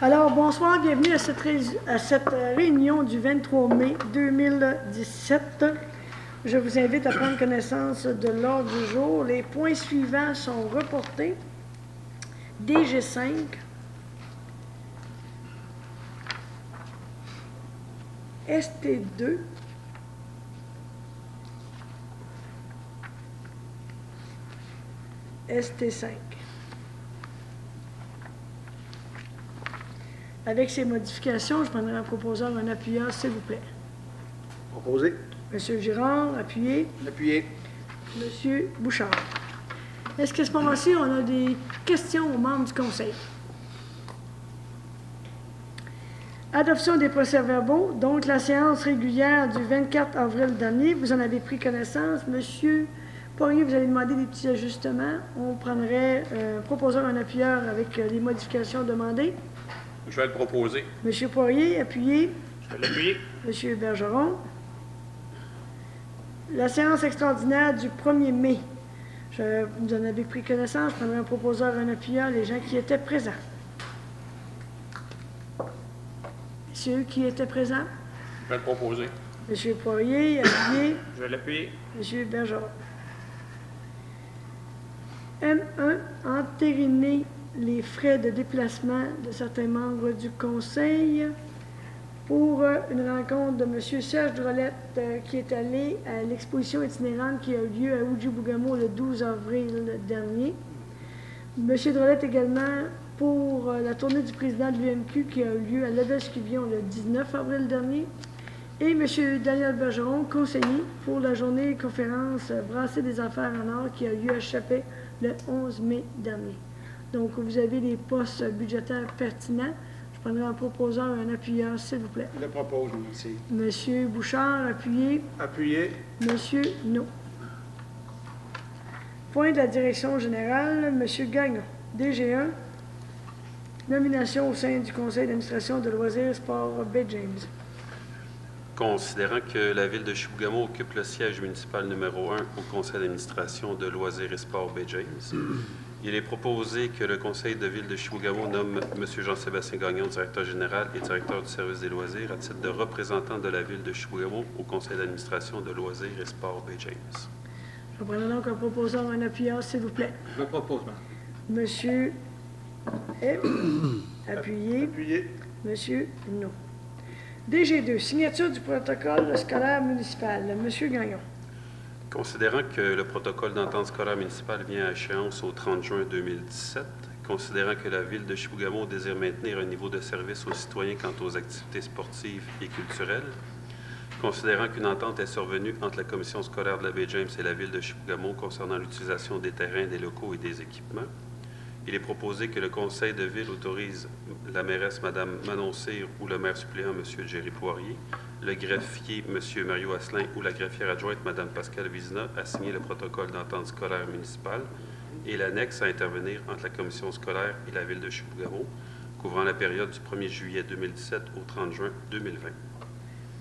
Alors, bonsoir, bienvenue à cette réunion du 23 mai 2017. Je vous invite à prendre connaissance de l'ordre du jour. Les points suivants sont reportés. DG5. ST2. ST5. Avec ces modifications, je prendrai un proposeur, un appuyeur, s'il vous plaît. Proposé. Monsieur Girard, appuyé. Appuyé. Monsieur Bouchard. Est-ce qu'à ce moment-ci, on a des questions aux membres du Conseil? Adoption des procès-verbaux. Donc, la séance régulière du 24 avril dernier, vous en avez pris connaissance. Monsieur Poirier, vous avez demandé des petits ajustements. On prendrait un proposeur, un appuyeur avec les modifications demandées. Je vais le proposer. Monsieur Poirier, appuyé. Je vais l'appuyer. Monsieur Bergeron. La séance extraordinaire du 1er mai. Vous en avez pris connaissance. Je prendrai un proposeur, un appuyeur, les gens qui étaient présents. Messieurs qui étaient présents. Je vais le proposer. Monsieur Poirier, appuyé. Je vais l'appuyer. Monsieur Bergeron. M1, entériner les frais de déplacement de certains membres du Conseil pour une rencontre de M. Serge Drolette qui est allé à l'exposition itinérante qui a eu lieu à Oujibougamau le 12 avril dernier. M. Drolette également pour la tournée du président de l'UMQ qui a eu lieu à Lebescuvion le 19 avril dernier. Et M. Daniel Bergeron, conseiller pour la journée conférence Brasser des affaires en or qui a eu lieu à Chappé le 11 mai dernier. Donc, vous avez les postes budgétaires pertinents. Je prendrai un proposeur, un appuyeur, s'il vous plaît. Je le propose, merci. Monsieur Bouchard, appuyé. Appuyé. Monsieur No. Point de la direction générale, Monsieur Gagnon, DG1. Nomination au sein du Conseil d'administration de loisirs sport Bay James. Considérant que la Ville de Chibougamau occupe le siège municipal numéro 1 au Conseil d'administration de loisirs et sport Bay James, il est proposé que le Conseil de Ville de Chibougamau nomme M. Jean-Sébastien Gagnon, directeur général et directeur du service des loisirs, à titre de représentant de la Ville de Chibougamau au Conseil d'administration de loisirs et sport Bay James. Je prendrai donc un proposeur, un appuyeur, s'il vous plaît. Je le propose, madame. Monsieur F. Appuyé. Appuyé. Monsieur No. DG2, signature du protocole scolaire municipal. Monsieur Gagnon. Considérant que le protocole d'entente scolaire municipale vient à échéance au 30 juin 2017, considérant que la Ville de Chibougamau désire maintenir un niveau de service aux citoyens quant aux activités sportives et culturelles, considérant qu'une entente est survenue entre la commission scolaire de la Baie James et la Ville de Chibougamau concernant l'utilisation des terrains, des locaux et des équipements, il est proposé que le conseil de ville autorise la mairesse Mme Manon Cyr ou le maire suppléant M. Jerry Poirier, le greffier M. Mario Asselin ou la greffière adjointe Mme Pascale Vizina à signer le protocole d'entente scolaire municipale et l'annexe à intervenir entre la commission scolaire et la Ville de Chibougamau, couvrant la période du 1er juillet 2017 au 30 juin 2020.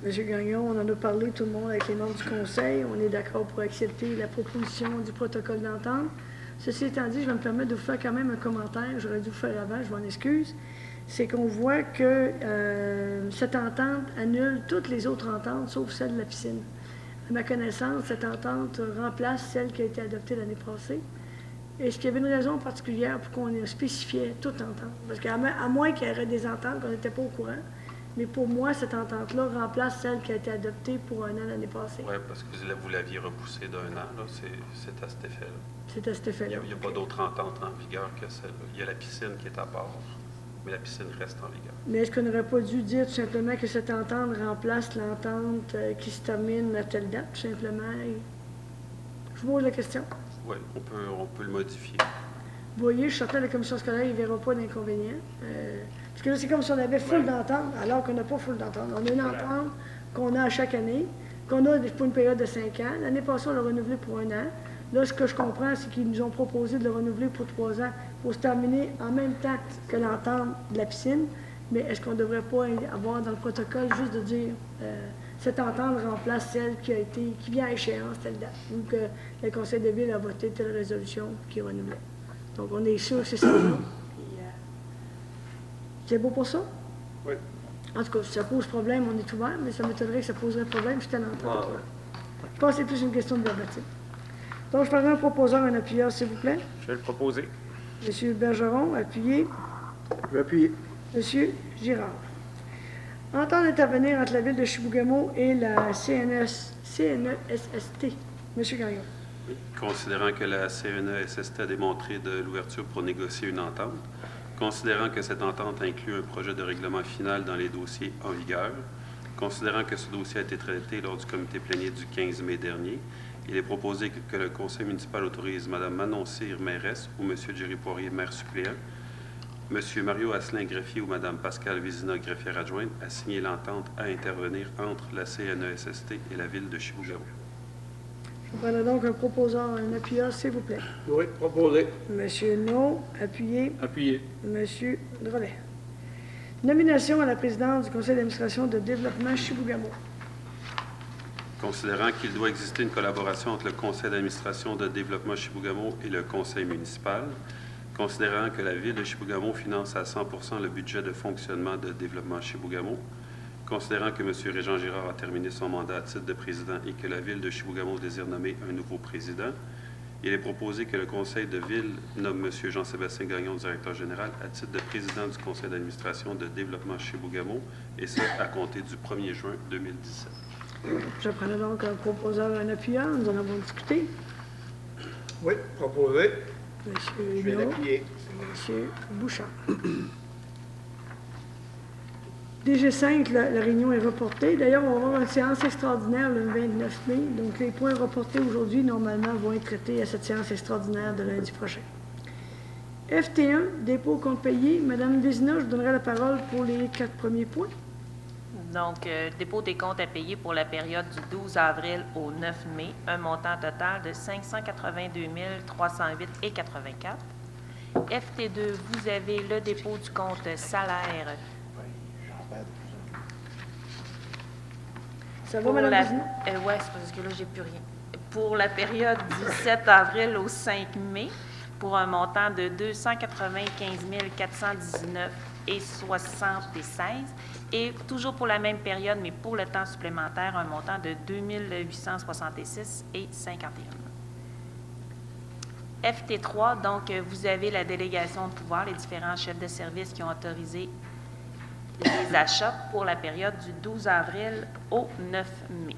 Monsieur Gagnon, on en a parlé tout le monde avec les membres du conseil. On est d'accord pour accepter la proposition du protocole d'entente. Ceci étant dit, je vais me permettre de vous faire quand même un commentaire. J'aurais dû le faire avant, je m'en excuse. C'est qu'on voit que cette entente annule toutes les autres ententes, sauf celle de la piscine. À ma connaissance, cette entente remplace celle qui a été adoptée l'année passée. Est-ce qu'il y avait une raison particulière pour qu'on ait spécifié toute entente? Parce qu'à moins qu'il y aurait des ententes qu'on n'était pas au courant, mais pour moi, cette entente-là remplace celle qui a été adoptée pour un an l'année passée. Oui, parce que vous l'aviez repoussée d'un an, là, c'est à cet effet-là. C'est à cet effet-là. Il n'y a pas d'autre entente en vigueur que celle-là. Il y a la piscine qui est à part, mais la piscine reste en vigueur. Mais est-ce qu'on n'aurait pas dû dire tout simplement que cette entente remplace l'entente qui se termine à telle date, tout simplement? Je vous pose la question. Oui, on peut le modifier. Vous voyez, je sortais de la commission scolaire, il ne verra pas d'inconvénient. Parce que là, c'est comme si on avait full d'entente, alors qu'on n'a pas full d'entente. On a une entente qu'on a à chaque année, qu'on a pour une période de 5 ans. L'année passée, on l'a renouvelé pour 1 an. Là, ce que je comprends, c'est qu'ils nous ont proposé de le renouveler pour 3 ans, pour se terminer en même temps que l'entente de la piscine. Mais est-ce qu'on ne devrait pas avoir dans le protocole juste de dire cette entente remplace celle qui vient à échéance telle date, ou que le conseil de ville a voté telle résolution qui est renouvelée. Donc, on est sûr que c'est ça. C'est beau pour ça? Oui. En tout cas, si ça pose problème, on est ouvert, mais ça m'étonnerait que ça poserait problème jusqu'à l'entente. Je pense que c'est plus une question de verbatim. Donc, je prendrai un proposeur, un appuyeur, s'il vous plaît. Je vais le proposer. Monsieur Bergeron, appuyé. Je vais appuyer. Monsieur Girard. Entente d'intervenir entre la Ville de Chibougamau et la CNESST. Monsieur Gagnon. Considérant que la CNESST a démontré de l'ouverture pour négocier une entente, considérant que cette entente inclut un projet de règlement final dans les dossiers en vigueur, considérant que ce dossier a été traité lors du comité plénier du 15 mai dernier, il est proposé que le conseil municipal autorise Mme Manon Cyr, mairesse, ou M. Jerry Poirier, maire suppléant, M. Mario Asselin, greffier, ou Mme Pascale Vézina, greffière adjointe, à signer l'entente à intervenir entre la CNESST et la Ville de Chibougamau. Je prendrai donc un proposeur, un appuyeur, s'il vous plaît. Oui, proposé. Monsieur No, appuyé. Appuyé. Monsieur Drolet. Nomination à la présidence du conseil d'administration de développement Chibougamau. Considérant qu'il doit exister une collaboration entre le conseil d'administration de développement Chibougamau et le conseil municipal, considérant que la Ville de Chibougamau finance à 100% le budget de fonctionnement de développement Chibougamau, considérant que M. Régent Girard a terminé son mandat à titre de président et que la Ville de Chibougamau désire nommer un nouveau président, il est proposé que le conseil de ville nomme M. Jean-Sébastien Gagnon, directeur général, à titre de président du conseil d'administration de développement Chibougamau, et ce, à compter du 1er juin 2017. Je prendrai donc un proposeur, un appuyeur. Nous en avons discuté. Oui, proposé. Monsieur Je vais No, l'appuyer. Monsieur Bouchard. DG5, la réunion est reportée. D'ailleurs, on va avoir une séance extraordinaire le 29 mai. Donc, les points reportés aujourd'hui, normalement, vont être traités à cette séance extraordinaire de lundi prochain. FT1, dépôt compte payé. Madame Vézina, je vous donnerai la parole pour les 4 premiers points. Donc, dépôt des comptes à payer pour la période du 12 avril au 9 mai, un montant total de 582 308,84. FT2, vous avez le dépôt du compte salaire. Ça va, Pour Madame la... Vézina? Oui, c'est parce que là, j'ai plus rien. Pour la période du 7 avril au 5 mai, pour un montant de 295 419,76. Et toujours pour la même période, mais pour le temps supplémentaire, un montant de 2 866,51. FT3, donc, vous avez la délégation de pouvoir, les différents chefs de service qui ont autorisé les achats pour la période du 12 avril au 9 mai.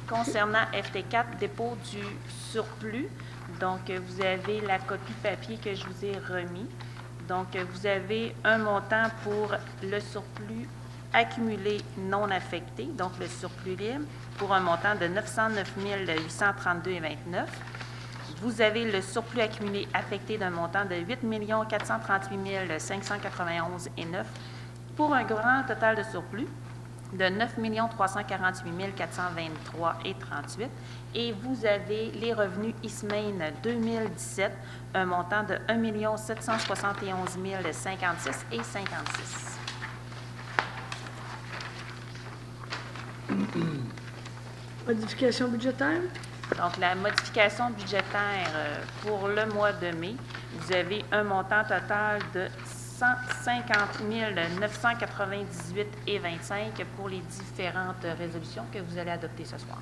Concernant FT4, dépôt du surplus, donc, vous avez la copie papier que je vous ai remis. Donc, vous avez un montant pour le surplus accumulé non affecté, donc le surplus libre, pour un montant de 909 832,29. Vous avez le surplus accumulé affecté d'un montant de 8 438 591,9 pour un grand total de surplus de 9 348 423,38. Et vous avez les revenus ISMAIN 2017, un montant de 1 771 056,56. Modification budgétaire. Donc, la modification budgétaire pour le mois de mai, vous avez un montant total de 150 998,25 pour les différentes résolutions que vous allez adopter ce soir.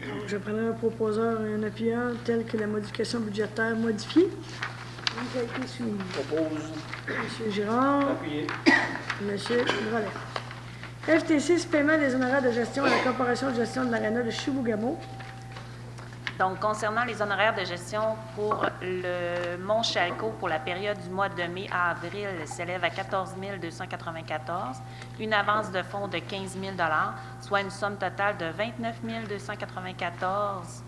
Donc, je prendrai un proposeur et un appuyeur tel que la modification budgétaire modifiée. Vous avez été soumis. Propose. Monsieur Girard. Appuyé. Monsieur Drolet. FT6, paiement des honoraires de gestion à la Corporation de gestion de l'Arena de Chibougamau. Donc, concernant les honoraires de gestion pour le Mont Chalco pour la période du mois de mai à avril s'élève à 14 294, une avance de fonds de 15 000 soit une somme totale de 29 294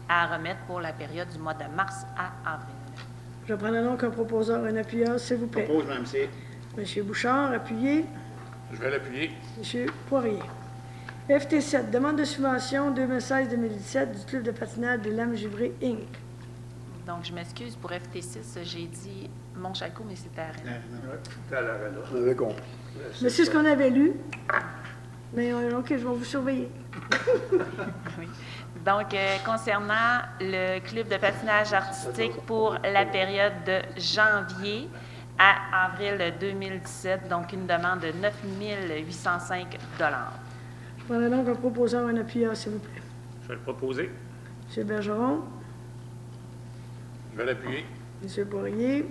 à remettre pour la période du mois de mars à avril. Je prendrai donc un proposeur, un appuyeur, s'il vous plaît. Propose, Mme C. Monsieur Bouchard, appuyé. Je vais l'appuyer. Monsieur Poirier. FT7, demande de subvention 2016-2017 du club de patinage de Lame Givré, Inc. Donc, je m'excuse pour FT6, j'ai dit Mont Chalco, mais c'était Arena. C'était à l'Arena. On avait compris. Mais c'est ce qu'on avait lu. Mais OK, je vais vous surveiller. Oui. Donc, concernant le club de patinage artistique pour la période de janvier à avril 2017, donc une demande de 9 805 $. Je prendrai donc un proposeur, un appuyeur, s'il vous plaît. Je vais le proposer. M. Bergeron, Je vais l'appuyer. M. Poirier.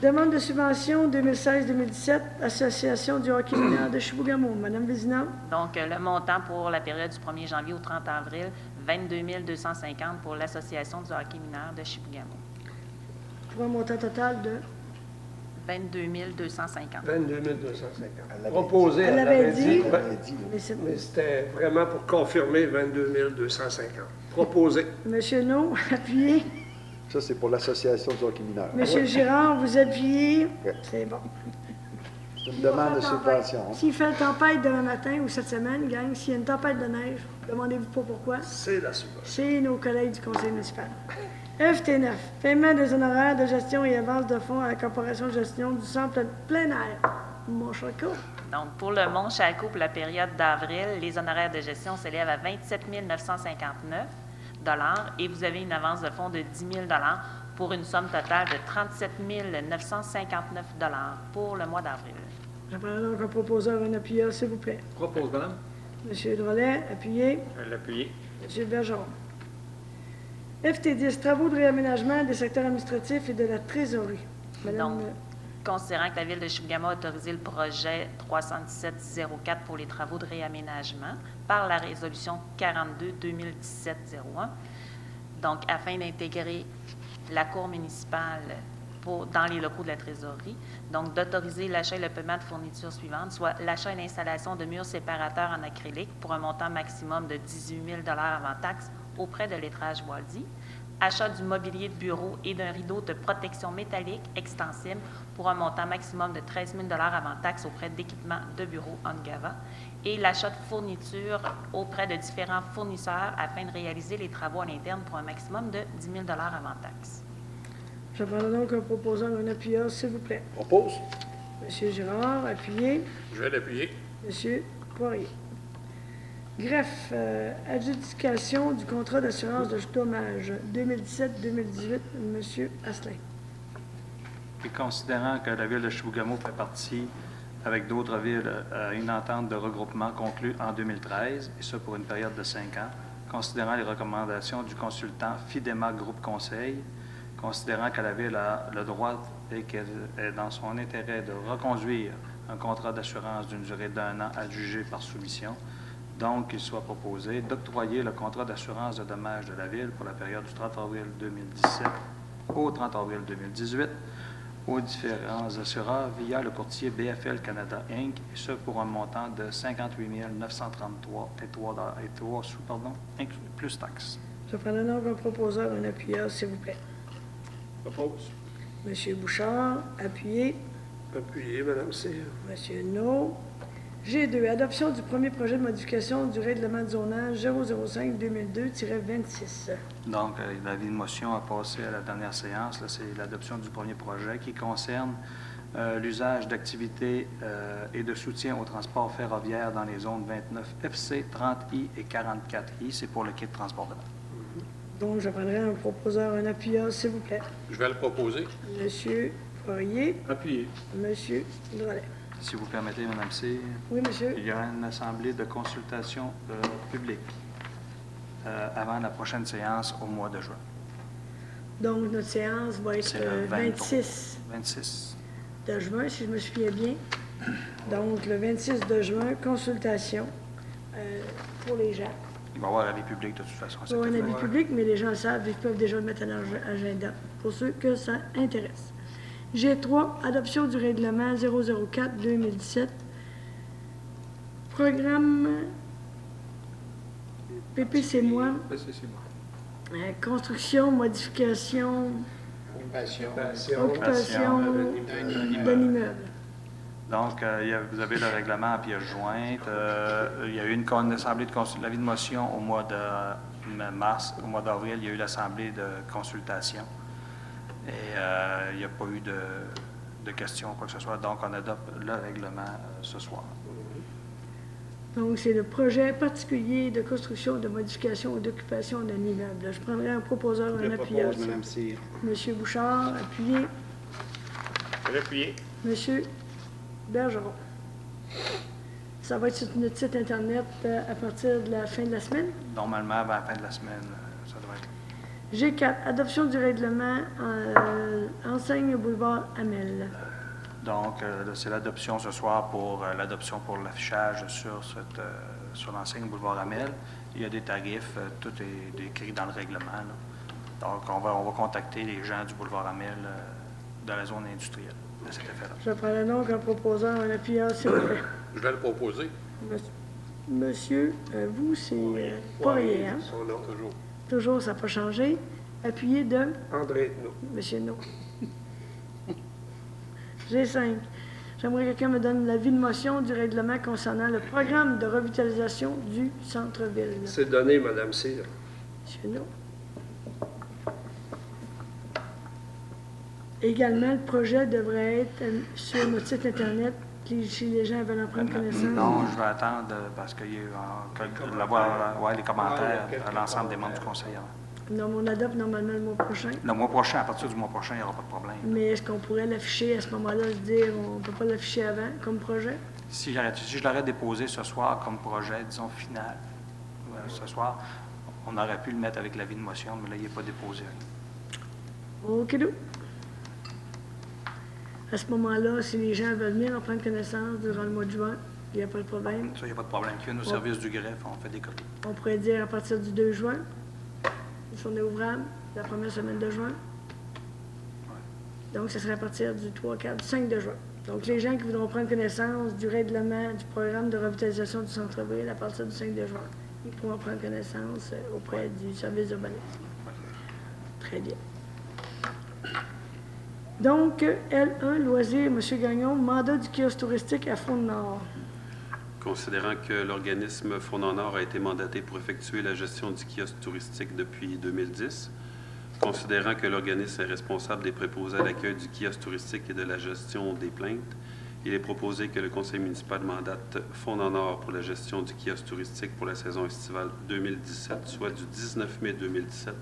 Demande de subvention 2016-2017, Association du hockey mineur de Chibougamau. Madame Vézina, Donc, le montant pour la période du 1er janvier au 30 avril, 22 250 pour l'Association du hockey mineur de Chibougamau. pour un montant total de... 22 250. 22 250. Proposé, Elle elle l'avait l'avait dit. dit. Mais c'est- Mais c'était vraiment pour confirmer 22 250. Proposé. Monsieur No, appuyez. Ça, c'est pour l'association du hockey mineur. Monsieur Girard, vous appuyez. Oui. C'est bon. C'est une demande de subvention. S'il fait tempête demain matin ou cette semaine, gang, s'il y a une tempête de neige, demandez-vous pas pourquoi. C'est la subvention. C'est nos collègues du conseil municipal. FT9, paiement des honoraires de gestion et avance de fonds à la corporation de gestion du centre plein air. Mon choco. Donc, pour le Mont Chalco, pour la période d'avril, les honoraires de gestion s'élèvent à 27 959 $ et vous avez une avance de fonds de 10 000 $ pour une somme totale de 37 959 $ pour le mois d'avril. J'apprends donc un proposeur, un appuyeur, s'il vous plaît. Propose, madame. Monsieur Drolet, appuyez. Je vais l'appuyer. Monsieur Bergeron. FT10, travaux de réaménagement des secteurs administratifs et de la trésorerie. Madame, Donc, considérant que la Ville de Chibougamau a autorisé le projet 31704 pour les travaux de réaménagement par la résolution 42-2017-01, donc afin d'intégrer la cour municipale dans les locaux de la trésorerie, donc d'autoriser l'achat et le paiement de fournitures suivantes, soit l'achat et l'installation de murs séparateurs en acrylique pour un montant maximum de 18 000 $ avant taxe auprès de Lettrage Waldy, achat du mobilier de bureau et d'un rideau de protection métallique extensible pour un montant maximum de 13 000 $ avant taxe auprès d'équipements de bureau Angava, et l'achat de fournitures auprès de différents fournisseurs afin de réaliser les travaux à l'interne pour un maximum de 10 000 $ avant taxe. j'apprends donc un proposeur, un appuyeur, s'il vous plaît. Propose. Monsieur Girard, appuyez. Je vais l'appuyer. Monsieur Poirier. Greffe, adjudication du contrat d'assurance de dommage 2017-2018, Monsieur Asselin. Et considérant que la Ville de Chibougamau fait partie, avec d'autres villes, à une entente de regroupement conclue en 2013, et ce pour une période de 5 ans, considérant les recommandations du consultant Fidema Groupe Conseil, considérant que la Ville a le droit et qu'elle est dans son intérêt de reconduire un contrat d'assurance d'une durée d'1 an adjugé par soumission, donc il soit proposé d'octroyer le contrat d'assurance de dommages de la Ville pour la période du 30 avril 2017 au 30 avril 2018 aux différents assureurs via le courtier BFL Canada Inc., et ce pour un montant de 58 933 et 3 sous, plus taxes. Je prends donc un proposeur, un appuyeur, s'il vous plaît. Propose. Monsieur Bouchard, appuyez. Appuyé, Madame Cyr. Monsieur No. G2, adoption du premier projet de modification du règlement de zonage 005-2002-26. Donc, l'avis de motion a passé à la dernière séance. Là, c'est l'adoption du premier projet qui concerne l'usage d'activités et de soutien au transport ferroviaire dans les zones 29 FC, 30I et 44I. C'est pour le kit de transport de base. Donc, je prendrai un proposeur, un appuyeur, s'il vous plaît. Je vais le proposer. Monsieur Poirier, Appuyé. Monsieur Drolet. Si vous permettez, Mme C, Oui, monsieur. il y aura une assemblée de consultation publique avant la prochaine séance au mois de juin. Donc, notre séance va être C'est le 26 26. de juin, si je me souviens bien. Donc, le 26 de juin, consultation pour les gens. Il va y avoir un avis public de toute façon. Il va y avoir un avis public, mais les gens le savent, ils peuvent déjà le mettre à leur agenda pour ceux que ça intéresse. G3, adoption du règlement 004-2017. Programme PPC moi. Construction, modification, occupation d'un immeuble. Donc, vous avez le règlement à pièce jointe. Il y a eu une assemblée de l'avis de motion au mois de mars. Au mois d'avril, il y a eu l'assemblée de consultation. Et il n'y a pas eu de questions, quoi que ce soit. Donc, on adopte le règlement ce soir. Donc, c'est le projet particulier de construction, de modification ou d'occupation d'un immeuble. Je prendrai un proposeur, un Je appuyeur. propose, Mme Cyr. Monsieur Bouchard, appuyé. Je vais l'appuyer. Monsieur Bergeron. Ça va être sur notre site Internet à partir de la fin de la semaine. Normalement, avant la fin de la semaine, ça devrait être. G4, adoption du règlement enseigne boulevard Amel. Donc, c'est l'adoption ce soir pour l'adoption pour l'affichage sur l'enseigne boulevard Amel. Il y a des tarifs, tout est décrit dans le règlement, là. Donc, on va contacter les gens du boulevard Amel de la zone industrielle de cet effet-là. Je prendrai donc un proposeur, un appuyeur, s'il vous plaît. Je vais le proposer. Monsieur, vous, c'est Poirier, hein? Son nom. Toujours. Toujours, ça n'a pas changé. Appuyé de André, non. Monsieur No. G5. J'aimerais que quelqu'un me donne l'avis de motion du règlement concernant le programme de revitalisation du centre-ville. C'est donné, Mme Cyr. Monsieur No. Également, le projet devrait être sur notre site Internet si les gens veulent en prendre connaissance. Non, je vais attendre parce qu'il y a eu les commentaires à l'ensemble des membres du conseil. Non, mais on adopte normalement le mois prochain. Le mois prochain, à partir du mois prochain, il n'y aura pas de problème. Mais est-ce qu'on pourrait l'afficher à ce moment-là, se dire on ne peut pas l'afficher avant comme projet? Si je l'aurais déposé ce soir comme projet, disons, final, ce soir, on aurait pu le mettre avec l'avis de motion, mais là, il n'est pas déposé. OK, do. À ce moment-là, si les gens veulent venir en prendre connaissance durant le mois de juin, il n'y a pas de problème. Ça, il n'y a pas de problème. Qui viennent au service du greffe, on fait des copies. On pourrait dire à partir du 2 juin, une journée ouvrable, la première semaine de juin. Donc, ce serait à partir du 3, 4, du 5 de juin. Donc, les gens qui voudront prendre connaissance du règlement du programme de revitalisation du centre-ville à partir du 5 de juin, ils pourront prendre connaissance auprès du service d'urbanisme. Très bien. Donc, L1, loisirs, M. Gagnon, mandat du kiosque touristique à Front-Nord. Considérant que l'organisme Front-Nord a été mandaté pour effectuer la gestion du kiosque touristique depuis 2010, considérant que l'organisme est responsable des préposés à l'accueil du kiosque touristique et de la gestion des plaintes, il est proposé que le conseil municipal mandate Front-Nord pour la gestion du kiosque touristique pour la saison estivale 2017, soit du 19 mai 2017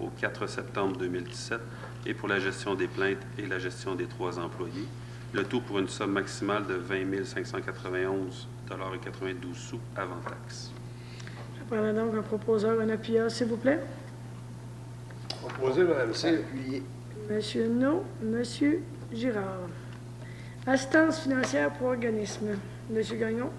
au 4 septembre 2017, et pour la gestion des plaintes et la gestion des 3 employés, le tout pour une somme maximale de 20 591,92 $ avant taxe. Je prendrai donc un proposeur, un appuyeur, s'il vous plaît. Proposé, Mme Cyr. Appuyé. Monsieur No, Monsieur Girard. Assistance financière pour organisme. Monsieur Gagnon.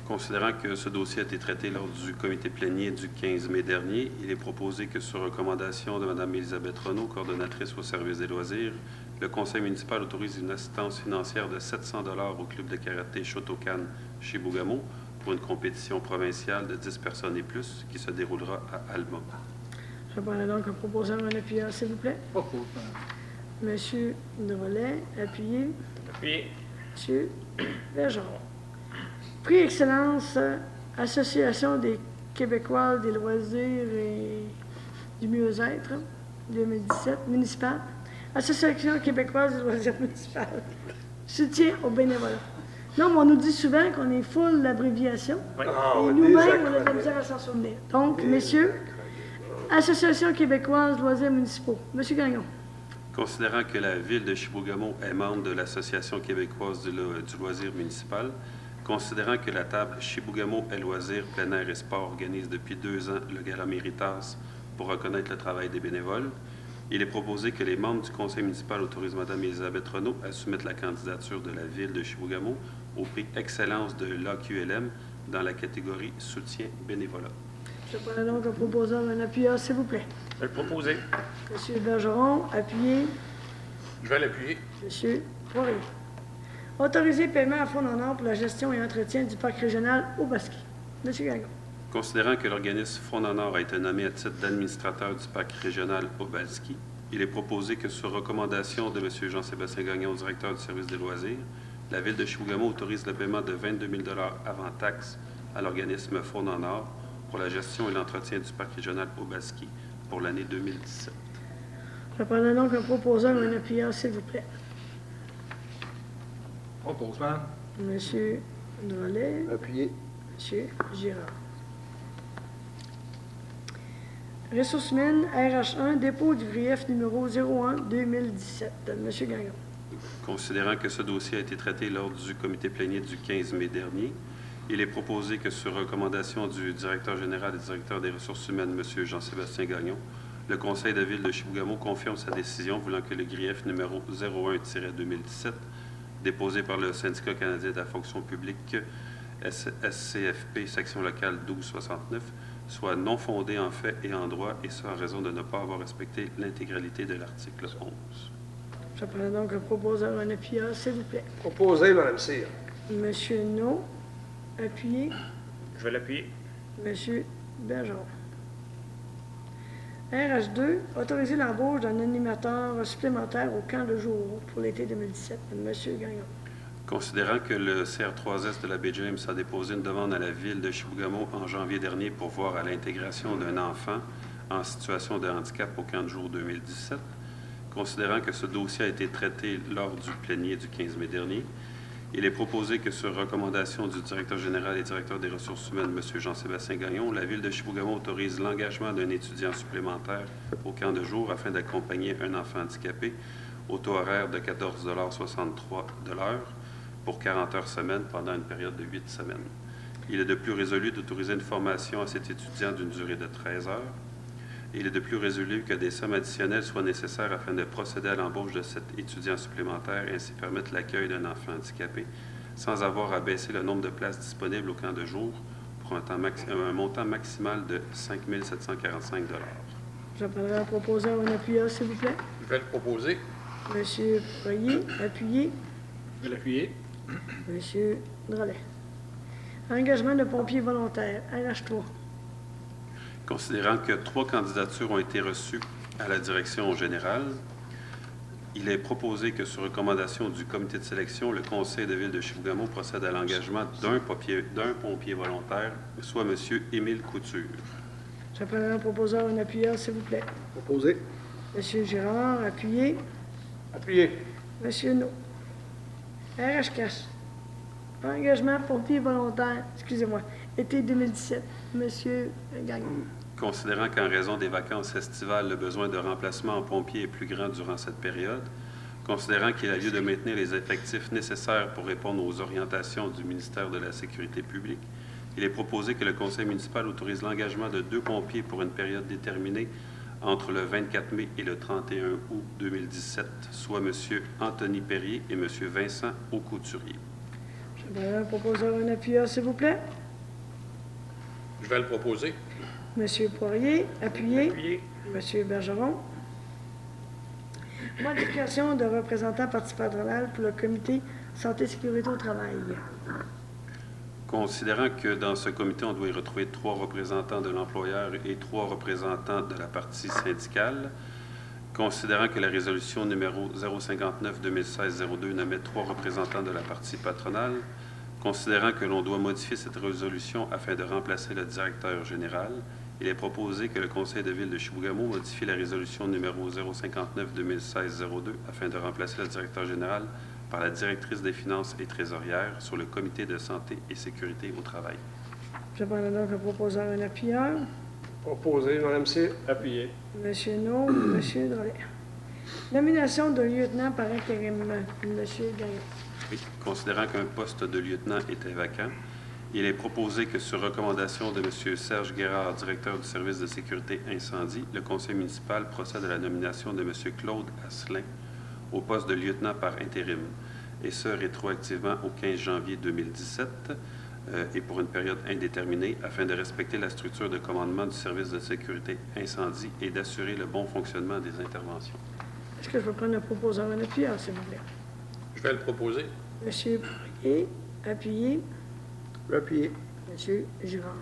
Considérant que ce dossier a été traité lors du comité plénier du 15 mai dernier, il est proposé que, sur recommandation de Mme Élisabeth Renaud, coordonnatrice au service des loisirs, le conseil municipal autorise une assistance financière de 700 $ au club de karaté Shotokan chez Bougamo pour une compétition provinciale de 10 personnes et plus qui se déroulera à Alma. Je prendrai donc un proposeur, un appuyeur, s'il vous plaît. Propose, Monsieur Drolet, appuyé. Appuyé. Monsieur Bergeron. Prix Excellence, Association des Québécois des loisirs et du mieux-être, 2017, municipal. Association québécoise des loisirs municipal. Soutien aux bénévolat. Non, mais on nous dit souvent qu'on est full d'abréviations. Oui. Et nous-mêmes, on a de la misère à s'en souvenir. Donc, messieurs, Association québécoise loisirs municipaux. Monsieur Gagnon. Considérant que la ville de Chibougamau est membre de l'Association québécoise du loisir municipal, considérant que la table Chibougamau et loisirs, plein air et sport organise depuis 2 ans le Gala Méritas pour reconnaître le travail des bénévoles, il est proposé que les membres du conseil municipal autorisent Mme Élisabeth Renaud à soumettre la candidature de la ville de Chibougamau au prix Excellence de l'AQLM dans la catégorie Soutien bénévolat. Je prends donc un proposeur, un appuyeur, s'il vous plaît. Je vais le proposer. Monsieur Bergeron, appuyé. Je vais l'appuyer. Monsieur Poirier. Autoriser paiement à fonds en or pour la gestion et entretien du parc régional Aubaski. Monsieur Gagnon. Considérant que l'organisme Front en Or a été nommé à titre d'administrateur du parc régional Aubaski, il est proposé que, sur recommandation de M. Jean-Sébastien Gagnon, directeur du service des loisirs, la ville de Chibougamau autorise le paiement de 22 000 $ avant taxe à l'organisme Front en Or pour la gestion et l'entretien du parc régional Aubaski pour l'année 2017. Je prends donc un proposeur, un appuyeur, s'il vous plaît. Propose, madame. Monsieur Drolet, Appuyé. M. Girard. Ressources humaines, RH1, dépôt du grief numéro 01-2017. M. Gagnon. Considérant que ce dossier a été traité lors du comité plénier du 15 mai dernier, il est proposé que sur recommandation du directeur général et directeur des ressources humaines, M. Jean-Sébastien Gagnon, le Conseil de ville de Chibougamau confirme sa décision voulant que le grief numéro 01-2017, déposé par le Syndicat canadien de la fonction publique SCFP, section locale 1269, soit non fondé en fait et en droit, et ce en raison de ne pas avoir respecté l'intégralité de l'article 11. Je prends donc un proposeur en appui A, s'il vous plaît. Proposé, Mme Cyr. Monsieur No, appuyé. Je vais l'appuyer. Monsieur Bergeron. RH2, autoriser l'embauche d'un animateur supplémentaire au camp de jour pour l'été 2017. Monsieur Gagnon. Considérant que le CR3S de la baie James a déposé une demande à la ville de Chibougamau en janvier dernier pour voir à l'intégration d'un enfant en situation de handicap au camp de jour 2017, considérant que ce dossier a été traité lors du plénier du 15 mai dernier, il est proposé que sur recommandation du directeur général et directeur des ressources humaines, M. Jean-Sébastien Gagnon, la ville de Chibougamau autorise l'engagement d'un étudiant supplémentaire au camp de jour afin d'accompagner un enfant handicapé au taux horaire de 14,63 $ de l'heure pour 40 heures semaine pendant une période de 8 semaines. Il est de plus résolu d'autoriser une formation à cet étudiant d'une durée de 13 heures. Il est de plus résolu que des sommes additionnelles soient nécessaires afin de procéder à l'embauche de cet étudiant supplémentaire et ainsi permettre l'accueil d'un enfant handicapé sans avoir à baisser le nombre de places disponibles au camp de jour pour un montant maximal de 5 745 $. Je prendrai un proposeur en appui A, s'il vous plaît. Je vais le proposer. Monsieur Poirier, appuyé. Je vais l'appuyer. Monsieur Drolet. Engagement de pompiers volontaires, RH3. Considérant que 3 candidatures ont été reçues à la direction générale, il est proposé que, sur recommandation du comité de sélection, le conseil de ville de Chibougamau procède à l'engagement d'un pompier volontaire, soit M. Émile Couture. Je prendrai un proposeur en appui A, s'il vous plaît. Proposé. Monsieur Girard, appuyé. Appuyé. Monsieur No. RH4. Engagement pompiers volontaires, excusez-moi, été 2017. Monsieur Gagnon. Considérant qu'en raison des vacances estivales, le besoin de remplacement en pompiers est plus grand durant cette période, considérant qu'il a lieu de maintenir les effectifs nécessaires pour répondre aux orientations du ministère de la Sécurité publique, il est proposé que le conseil municipal autorise l'engagement de 2 pompiers pour une période déterminée entre le 24 mai et le 31 août 2017, soit M. Anthony Perrier et M. Vincent Aucouturier. Je prendrai un proposeur en appui A, s'il vous plaît. Je vais le proposer. Monsieur Poirier, appuyé. Appuyé. Monsieur Bergeron. Modification de représentant partie patronale pour le comité santé et sécurité au travail. Considérant que dans ce comité, on doit y retrouver 3 représentants de l'employeur et 3 représentants de la partie syndicale, considérant que la résolution numéro 059-2016-02 nommait 3 représentants de la partie patronale, considérant que l'on doit modifier cette résolution afin de remplacer le directeur général, il est proposé que le conseil de ville de Chibougamau modifie la résolution numéro 059-2016-02 afin de remplacer le directeur général par la directrice des finances et trésorière sur le comité de santé et sécurité au travail. Je prendrai donc un proposeur en appui A. Proposé, Mme Cyr. Appuyé. Monsieur No, Monsieur Drolet. Nomination de lieutenant par intérim. Monsieur Gagnon. Oui. Considérant qu'un poste de lieutenant était vacant, il est proposé que, sur recommandation de M. Serge Guérard, directeur du service de sécurité incendie, le conseil municipal procède à la nomination de M. Claude Asselin au poste de lieutenant par intérim, et ce rétroactivement au 15 janvier 2017 et pour une période indéterminée, afin de respecter la structure de commandement du service de sécurité incendie et d'assurer le bon fonctionnement des interventions. Est-ce que je peux prendre un proposeur en appui A, s'il vous plaît? Je vais le proposer. Monsieur Poirier, appuyé. Appuyé. Monsieur Girard.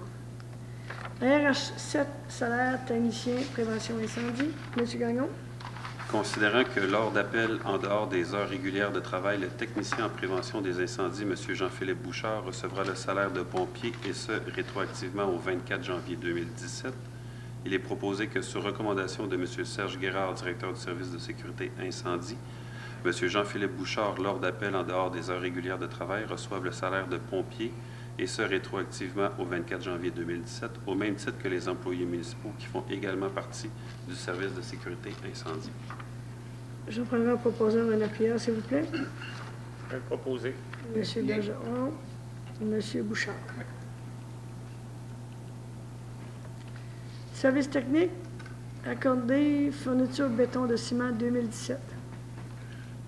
RH7, salaire technicien, prévention incendie. Monsieur Gagnon. Considérant que lors d'appel en dehors des heures régulières de travail, le technicien en prévention des incendies, M. Jean-Philippe Bouchard, recevra le salaire de pompier, et ce, rétroactivement au 24 janvier 2017, il est proposé que, sur recommandation de M. Serge Guérard, directeur du service de sécurité incendie, M. Jean-Philippe Bouchard, lors d'appel en dehors des heures régulières de travail, reçoive le salaire de pompier, et ce rétroactivement au 24 janvier 2017, au même titre que les employés municipaux qui font également partie du service de sécurité incendie. Je prendrai en proposant un appuyeur, s'il vous plaît. Je vais le proposer. M. Bergeron, M. Bouchard. Service technique, accordé fourniture béton de ciment 2017.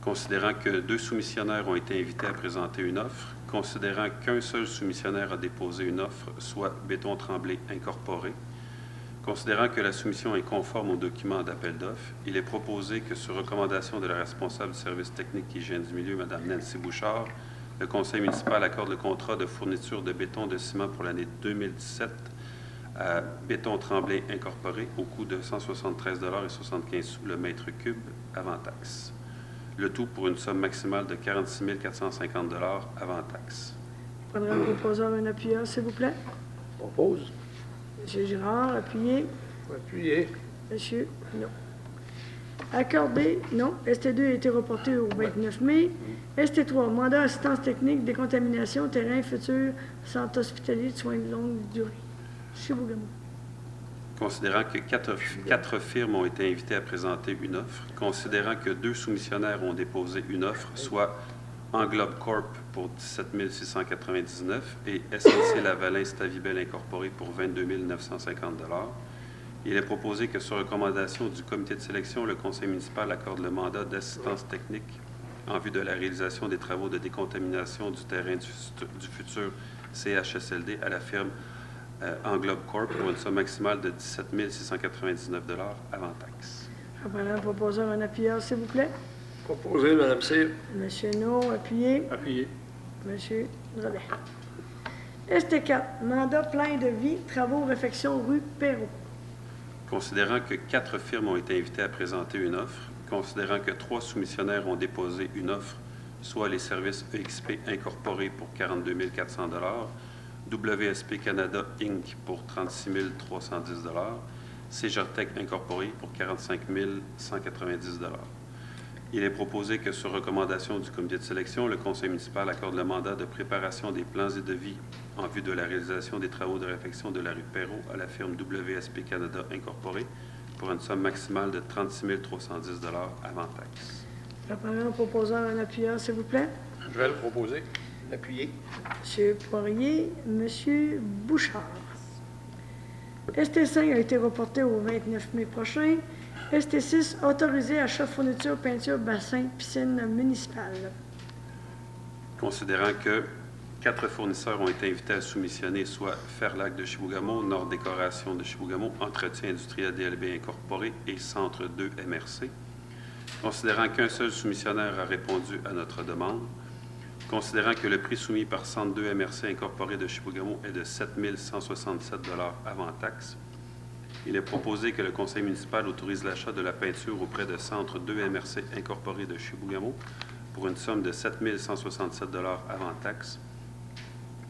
Considérant que 2 soumissionnaires ont été invités à présenter une offre, considérant qu'un seul soumissionnaire a déposé une offre, soit Béton Tremblay Incorporé, considérant que la soumission est conforme aux documents d'appel d'offres, il est proposé que, sur recommandation de la responsable du service technique et hygiène du milieu, Mme Nancy Bouchard, le conseil municipal accorde le contrat de fourniture de béton de ciment pour l'année 2017 à Béton Tremblay Incorporé au coût de 173,75 $ le mètre cube avant taxe. Le tout pour une somme maximale de 46 450 $ avant taxe. Je prendrai en proposant un appuyeur, s'il vous plaît. Propose. M. Girard, appuyé. Appuyé. Monsieur, non. Accordé, non. ST2 a été reporté au 29 mai. ST3, mandat assistance technique, décontamination, terrain, futur, centre hospitalier de soins de longue durée. Chibougamau. Considérant que 4 firmes ont été invitées à présenter une offre, considérant que 2 soumissionnaires ont déposé une offre, soit Englobe Corp pour 17 699 et SNC Lavalin Stavibel Incorporé pour 22 950 $, il est proposé que, sur recommandation du comité de sélection, le conseil municipal accorde le mandat d'assistance technique en vue de la réalisation des travaux de décontamination du terrain du futur CHSLD à la firme Englobe Corp pour une somme maximale de 17 699 $ avant taxe. Je prendrai en proposant un appuyeur, s'il vous plaît. Proposé, Mme Cyr. Monsieur No, appuyé. Appuyé. Monsieur Drolet. ST4, mandat plein de vie, travaux, réfection, rue Perrault. Considérant que 4 firmes ont été invitées à présenter une offre, considérant que 3 soumissionnaires ont déposé une offre, soit les services EXP Incorporé pour 42 400 $, WSP Canada Inc. pour 36 310 $, Cégertec Incorporé pour 45 190 $. Il est proposé que, sur recommandation du comité de sélection, le conseil municipal accorde le mandat de préparation des plans et devis en vue de la réalisation des travaux de réfection de la rue Perrault à la firme WSP Canada Incorporé pour une somme maximale de 36 310 $ avant taxe. Je prendrai en proposant un appuyeur, s'il vous plaît. Je vais le proposer. Appuyé. Monsieur Poirier, Monsieur Bouchard. ST5 a été reporté au 29 mai prochain. ST6, autorisé achat fourniture, peinture, bassin, piscine municipale. Considérant que 4 fournisseurs ont été invités à soumissionner, soit Ferlac de Chibougamau, Nord Décoration de Chibougamau, Entretien industriel DLB Incorporé et Centre 2 MRC. Considérant qu'un seul soumissionnaire a répondu à notre demande, considérant que le prix soumis par Centre 2 MRC Incorporé de Chibougamau est de 7 167 $ avant taxe, il est proposé que le conseil municipal autorise l'achat de la peinture auprès de Centre 2 MRC Incorporé de Chibougamau pour une somme de 7 167 $ avant taxe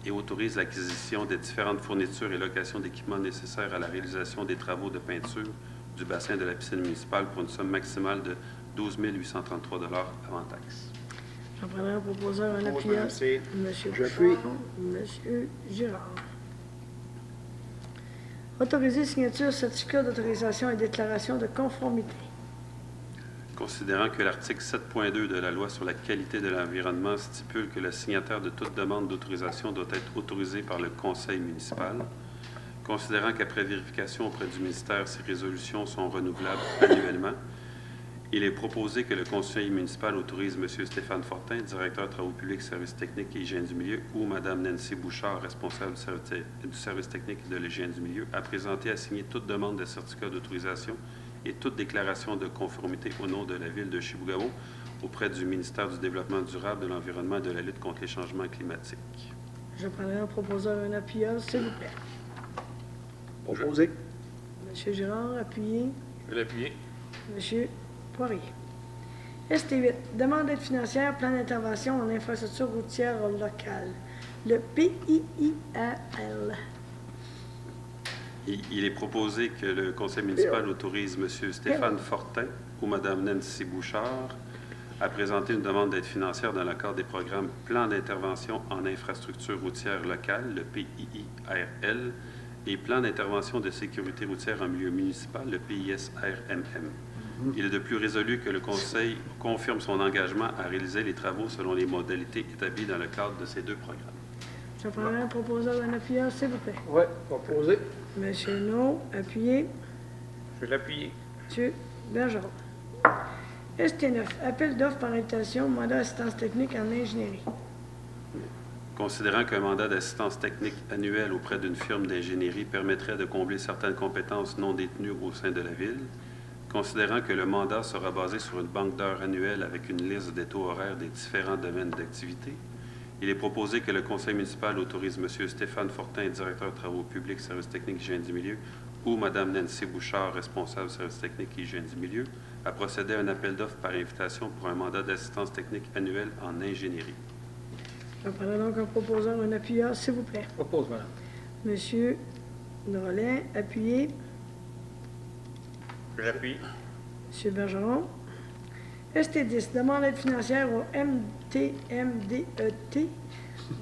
et autorise l'acquisition des différentes fournitures et locations d'équipements nécessaires à la réalisation des travaux de peinture du bassin de la piscine municipale pour une somme maximale de 12 833 $ avant taxe. J'en prendrai en proposant un appuyeur. Monsieur J'appuie. Bouchard, Monsieur Girard. Autoriser signature certificat d'autorisation et déclaration de conformité. Considérant que l'article 7.2 de la Loi sur la qualité de l'environnement stipule que le signataire de toute demande d'autorisation doit être autorisé par le conseil municipal, considérant qu'après vérification auprès du ministère, ces résolutions sont renouvelables annuellement, il est proposé que le conseil municipal autorise M. Stéphane Fortin, directeur de travaux publics, services techniques et hygiène du milieu, ou Mme Nancy Bouchard, responsable du service technique et de l'hygiène du milieu, à présenter à signer toute demande de certificat d'autorisation et toute déclaration de conformité au nom de la Ville de Chibougamau auprès du ministère du Développement durable, de l'Environnement et de la lutte contre les changements climatiques. Je prendrai en proposant un appuyeur, s'il vous plaît. Proposé. Monsieur Girard, appuyé. Je vais l'appuyer. Monsieur Poirier. ST8, demande d'aide financière, plan d'intervention en infrastructure routière locale. Le PIIAL. Il est proposé que le conseil municipal autorise M. Stéphane Fortin ou Mme Nancy Bouchard à présenter une demande d'aide financière dans le cadre des programmes Plan d'intervention en infrastructure routière locale, le PIIRL, et Plan d'intervention de sécurité routière en milieu municipal, le PISRMM. Il est de plus résolu que le Conseil confirme son engagement à réaliser les travaux selon les modalités établies dans le cadre de ces deux programmes. Je prendrai un proposeur, un appuyeur, s'il vous plaît. Oui, proposé. Monsieur No, appuyé. Je vais l'appuyer. Monsieur Bergeron. ST9, appel d'offres par invitation, mandat d'assistance technique en ingénierie. Considérant qu'un mandat d'assistance technique annuel auprès d'une firme d'ingénierie permettrait de combler certaines compétences non détenues au sein de la Ville, considérant que le mandat sera basé sur une banque d'heures annuelle avec une liste des taux horaires des différents domaines d'activité, il est proposé que le Conseil municipal autorise M. Stéphane Fortin, directeur de travaux publics, services techniques, hygiène du milieu, ou Mme Nancy Bouchard, responsable services techniques et hygiène du milieu, à procéder à un appel d'offres par invitation pour un mandat d'assistance technique annuel en ingénierie. Je prendrai donc un proposeur, un appuyeur, s'il vous plaît. Propose, madame. Monsieur Drolet, appuyé. Je l'appuie. Monsieur Bergeron. ST10, demande d'aide financière au MTMDET,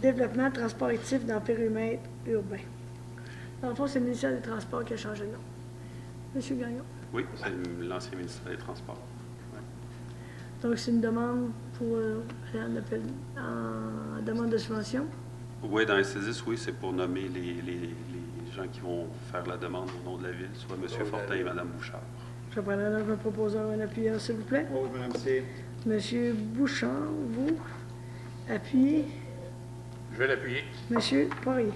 développement transport actif dans le périmètre urbain. Dans le fond, c'est le ministère des Transports qui a changé de nom. Monsieur Gagnon. Oui, c'est l'ancien ministère des Transports. Donc, c'est une demande pour un appel en demande de subvention. Oui, dans ST10, oui, c'est pour nommer les gens qui vont faire la demande au nom de la Ville, soit M. Fortin et Mme Bouchard. Je prendrai donc un proposeur, un appuyeur, s'il vous plaît. Propose, madame C. Monsieur Bouchard, vous, appuyez. Je vais l'appuyer. Monsieur Poirier.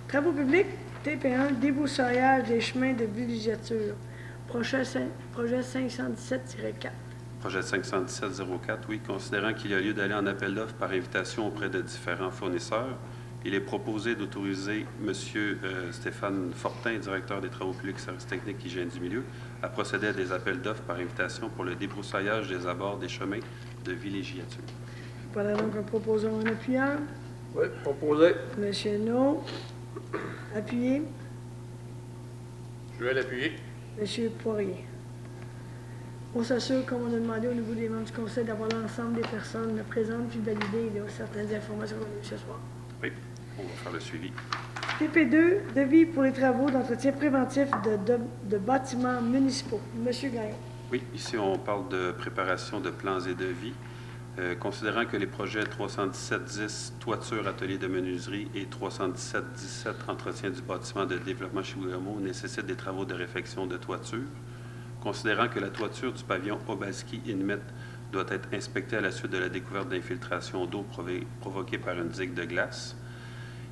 Travaux publics, TP1, débroussaillage des chemins de villégiature. Projet 517-4. Projet 517-04, oui, considérant qu'il y a lieu d'aller en appel d'offres par invitation auprès de différents fournisseurs, il est proposé d'autoriser M. Stéphane Fortin, directeur des travaux publics, services techniques et hygiène du milieu, à procéder à des appels d'offres par invitation pour le débroussaillage des abords des chemins de villégiature. Je prendrai donc un proposeur, un appuyeur. Oui, proposé. Monsieur No, appuyé. Je vais l'appuyer. Monsieur Poirier. On s'assure, comme on a demandé au niveau des membres du Conseil, d'avoir l'ensemble des personnes présentes puis valider certaines informations qu'on a eues ce soir. Oui, on va faire le suivi. TP2, devis pour les travaux d'entretien préventif de bâtiments municipaux. Monsieur Gagnon. Oui, ici, on parle de préparation de plans et devis. Considérant que les projets 317-10, toiture, atelier de menuiserie, et 317-17, entretien du bâtiment de développement Chibougamau, nécessitent des travaux de réfection de toiture, considérant que la toiture du pavillon Obalski-Inmet doit être inspectée à la suite de la découverte d'infiltration d'eau provoquée par une digue de glace,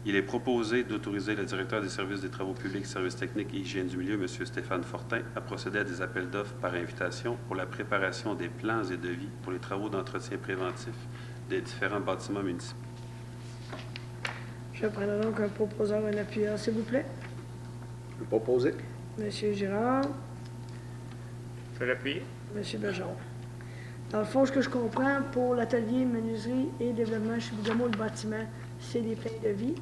il est proposé d'autoriser le directeur des services des travaux publics, services techniques et hygiène du milieu, M. Stéphane Fortin, à procéder à des appels d'offres par invitation pour la préparation des plans et devis pour les travaux d'entretien préventif des différents bâtiments municipaux. Je prendrai donc un proposeur, un appuyeur, s'il vous plaît. Je vais proposer. Monsieur Girard. Je vais l'appuyer. Monsieur Bergeron. Dans le fond, ce que je comprends, pour l'atelier menuiserie et développement Chibougamau, le bâtiment, c'est des plans de vie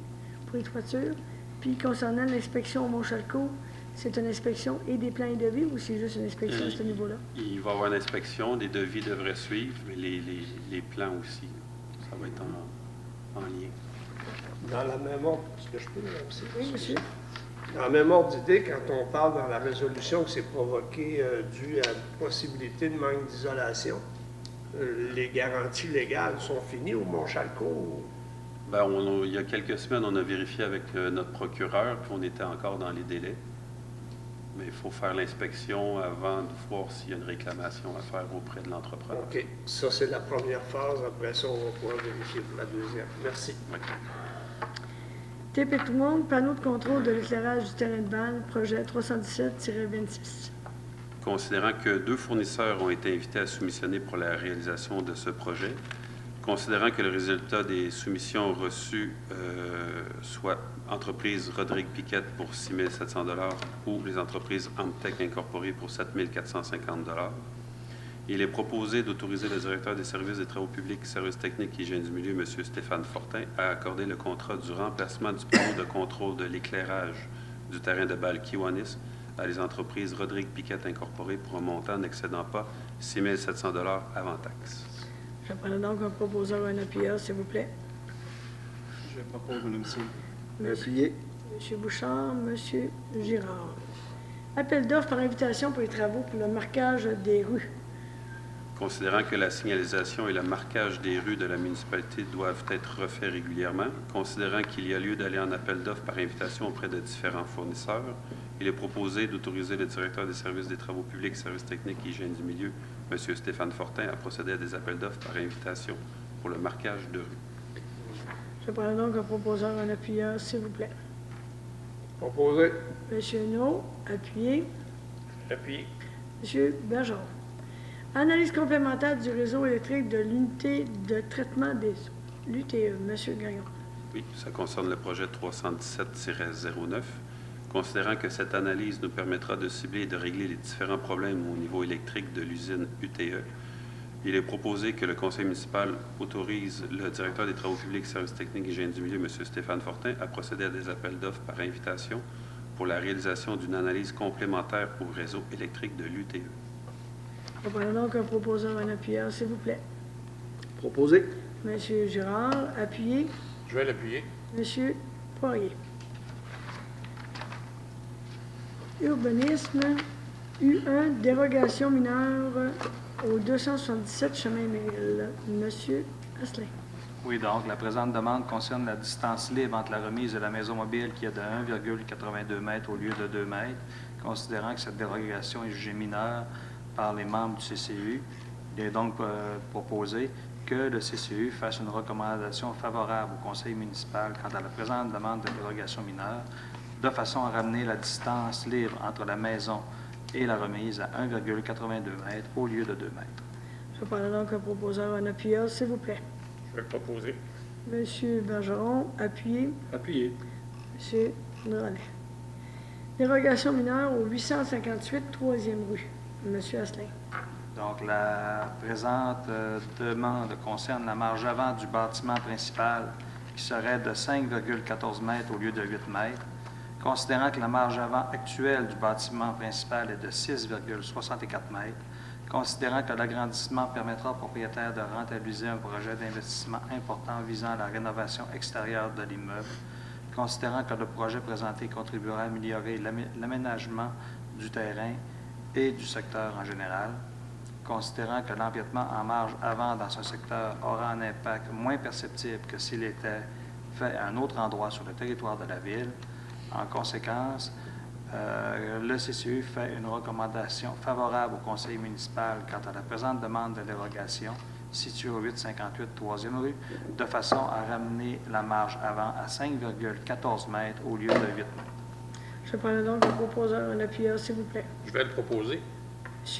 pour les toitures. Puis, concernant l'inspection au Mont-Chalco, c'est une inspection et des plans de vie ou c'est juste une inspection à ce niveau-là? Il va y avoir une inspection, les devis devraient suivre, mais les plans aussi. Ça va être en lien. Dans la même ordre, est-ce que je peux aussi? Oui, monsieur. Dans la même ordre d'idée, quand on parle dans la résolution que c'est provoqué dû à une possibilité de manque d'isolation, les garanties légales sont finies au Mont-Chalco? Bien, il y a quelques semaines, on a vérifié avec notre procureur, puis on était encore dans les délais. Mais il faut faire l'inspection avant de voir s'il y a une réclamation à faire auprès de l'entrepreneur. OK. Ça, c'est la première phase. Après ça, on va pouvoir vérifier pour la deuxième. Merci. Oui. TP Tout le monde, panneau de contrôle de l'éclairage du terrain de balle, projet 317-26. Considérant que 2 fournisseurs ont été invités à soumissionner pour la réalisation de ce projet, considérant que le résultat des soumissions reçues soit entreprise Rodrigue Piquette pour 6 700 $ ou les entreprises Amtech Incorporées pour 7 450 $, il est proposé d'autoriser le directeur des services des travaux publics, services techniques et hygiène du milieu, M. Stéphane Fortin, à accorder le contrat du remplacement du panneau de contrôle de l'éclairage du terrain de balle Kiwanis à les entreprises Rodrigue Piquette Incorporée pour un montant n'excédant pas 6 700 $ avant taxe. Je prends donc un proposeur, un appuyeur, s'il vous plaît. Je propose, Mme Cyr. Appuyé. M. Bouchard, M. Girard. Appel d'offres par invitation pour les travaux pour le marquage des rues. Considérant que la signalisation et le marquage des rues de la municipalité doivent être refaits régulièrement, considérant qu'il y a lieu d'aller en appel d'offres par invitation auprès de différents fournisseurs, il est proposé d'autoriser le directeur des services des travaux publics, services techniques et hygiène du milieu, M. Stéphane Fortin, à procéder à des appels d'offres par invitation pour le marquage de rues. Je prends donc un proposeur, un appuyeur, s'il vous plaît. Proposé. M. No, appuyé. Appuyé. M. Bergeron. Analyse complémentaire du réseau électrique de l'unité de traitement des eaux. L'UTE, M. Gagnon. Oui, ça concerne le projet 317-09. Considérant que cette analyse nous permettra de cibler et de régler les différents problèmes au niveau électrique de l'usine UTE, il est proposé que le conseil municipal autorise le directeur des travaux publics, services techniques et hygiène du milieu, M. Stéphane Fortin, à procéder à des appels d'offres par invitation pour la réalisation d'une analyse complémentaire au réseau électrique de l'UTE. Je prends donc un proposeur, un appuyeur, s'il vous plaît. Proposé. M. Girard, appuyé. Je vais l'appuyer. M. Poirier. Urbanisme, U1, dérogation mineure au 277 chemin Méril. M. Asselin. Oui, donc, la présente demande concerne la distance libre entre la remise de la maison mobile qui est de 1,82 m au lieu de 2 m, considérant que cette dérogation est jugée mineure par les membres du CCU. Il est donc proposé que le CCU fasse une recommandation favorable au conseil municipal quant à la présente demande de dérogation mineure, de façon à ramener la distance libre entre la maison et la remise à 1,82 m au lieu de 2 m. Je prends donc un proposeur, un appuyeur, s'il vous plaît. Je vais le proposer. M. Bergeron, appuyé. Appuyé. M. Drolet. Dérogation mineure au 858 3e rue. M. Asselin. Donc, la présente demande concerne la marge avant du bâtiment principal qui serait de 5,14 m au lieu de 8 m. Considérant que la marge avant actuelle du bâtiment principal est de 6,64 m, considérant que l'agrandissement permettra au propriétaire de rentabiliser un projet d'investissement important visant à la rénovation extérieure de l'immeuble, considérant que le projet présenté contribuera à améliorer l'aménagement du terrain et du secteur en général, considérant que l'empiètement en marge avant dans ce secteur aura un impact moins perceptible que s'il était fait à un autre endroit sur le territoire de la ville. En conséquence, le CCU fait une recommandation favorable au conseil municipal quant à la présente demande de dérogation située au 858 3e rue, de façon à ramener la marge avant à 5,14 m au lieu de 8 m. Je prends donc un proposeur, un appuyeur, s'il vous plaît. Je vais le proposer.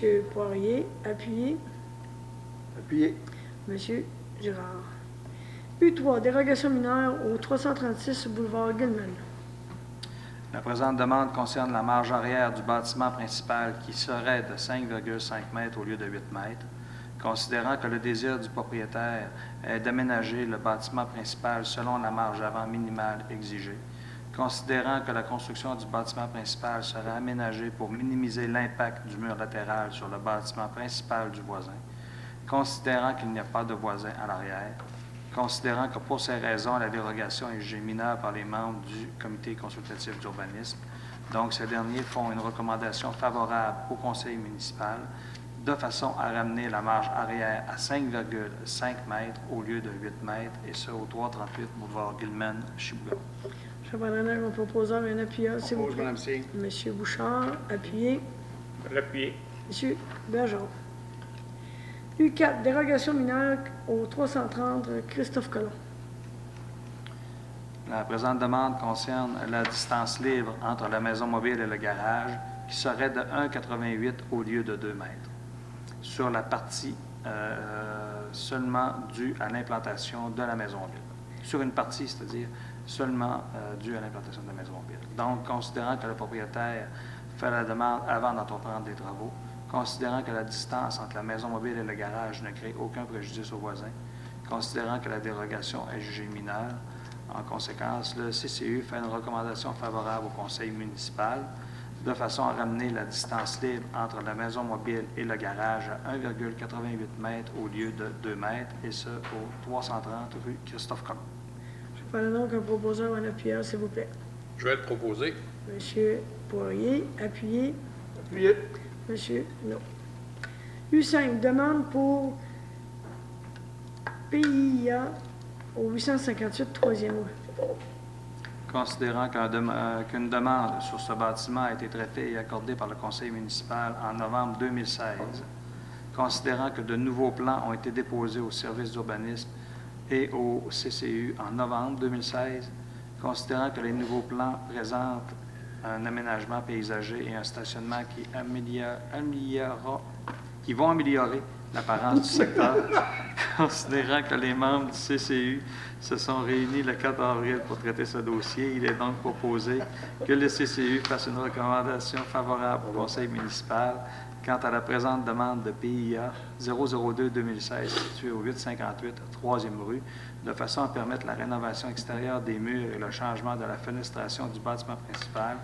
M. Poirier, appuyé. Appuyé. M. Girard. U3, dérogation mineure au 336 boulevard Gilman. La présente demande concerne la marge arrière du bâtiment principal qui serait de 5,5 m au lieu de 8 m, considérant que le désir du propriétaire est d'aménager le bâtiment principal selon la marge avant minimale exigée, considérant que la construction du bâtiment principal serait aménagée pour minimiser l'impact du mur latéral sur le bâtiment principal du voisin, considérant qu'il n'y a pas de voisin à l'arrière, considérant que pour ces raisons, la dérogation est jugée mineure par les membres du comité consultatif d'urbanisme. Donc, ces derniers font une recommandation favorable au conseil municipal de façon à ramener la marge arrière à 5,5 m au lieu de 8 m, et ce au 338 boulevard Gilman, Chibougamau. Je prendrai donc mon proposeur, un appuyeur, s'il vous Propose, plaît. Mme Cyr. M. Bouchard, appuyé. Je vais l'appuyer. M. Bergeron. U4, dérogation mineure au 330 Christophe Colomb. La présente demande concerne la distance libre entre la maison mobile et le garage, qui serait de 1,88 au lieu de 2 m, sur la partie seulement due à l'implantation de la maison mobile. Sur une partie, c'est-à-dire seulement due à l'implantation de la maison mobile. Donc, considérant que le propriétaire fait la demande avant d'entreprendre des travaux, considérant que la distance entre la maison mobile et le garage ne crée aucun préjudice aux voisins, considérant que la dérogation est jugée mineure, en conséquence, le CCU fait une recommandation favorable au conseil municipal de façon à ramener la distance libre entre la maison mobile et le garage à 1,88 mètres au lieu de 2 mètres, et ce, au 330 rue Christophe-Colomb. Je prends donc un proposeur ou un appuyeur, s'il vous plaît. Je vais le proposer. Monsieur Poirier, appuyé. Appuyé. Monsieur No. U5, demande pour PIA au 858 3e rue. Considérant qu'une demande sur ce bâtiment a été traitée et accordée par le conseil municipal en novembre 2016, considérant que de nouveaux plans ont été déposés au service d'urbanisme et au CCU en novembre 2016, considérant que les nouveaux plans présentent un aménagement paysager et un stationnement qui vont améliorer l'apparence du secteur, considérant que les membres du CCU se sont réunis le 4 avril pour traiter ce dossier, il est donc proposé que le CCU fasse une recommandation favorable au conseil municipal quant à la présente demande de PIA 002-2016 située au 858 3e rue, de façon à permettre la rénovation extérieure des murs et le changement de la fenestration du bâtiment principal,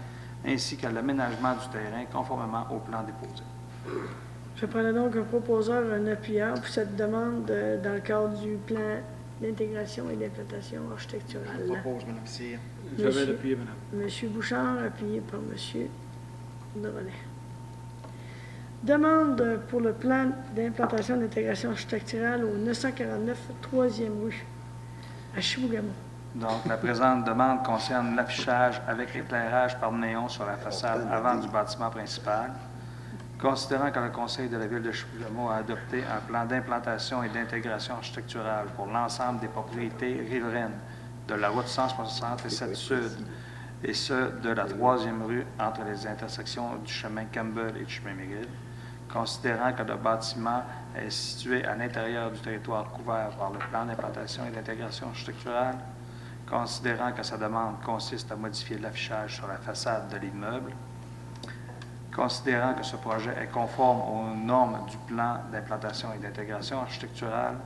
ainsi qu'à l'aménagement du terrain conformément au plan déposé. Je prends donc un proposeur, un appuyeur pour cette demande dans le cadre du plan d'intégration et d'implantation architecturale. Je propose, Mme Cyr. Je vais l'appuyer, madame. Monsieur Bouchard, appuyé par Monsieur Drolet. Demande pour le plan d'implantation et d'intégration architecturale au 949 3e rue, à Chibougamau. Donc, la présente demande concerne l'affichage avec éclairage par néon sur la façade avant du bâtiment principal. Considérant que le Conseil de la Ville de Chibougamau a adopté un plan d'implantation et d'intégration architecturale pour l'ensemble des propriétés riveraines de la route 167 Sud, et ce, de la 3e rue entre les intersections du chemin Campbell et du chemin McGill, considérant que le bâtiment est situé à l'intérieur du territoire couvert par le plan d'implantation et d'intégration architecturale, considérant que sa demande consiste à modifier l'affichage sur la façade de l'immeuble, considérant que ce projet est conforme aux normes du plan d'implantation et d'intégration architecturale,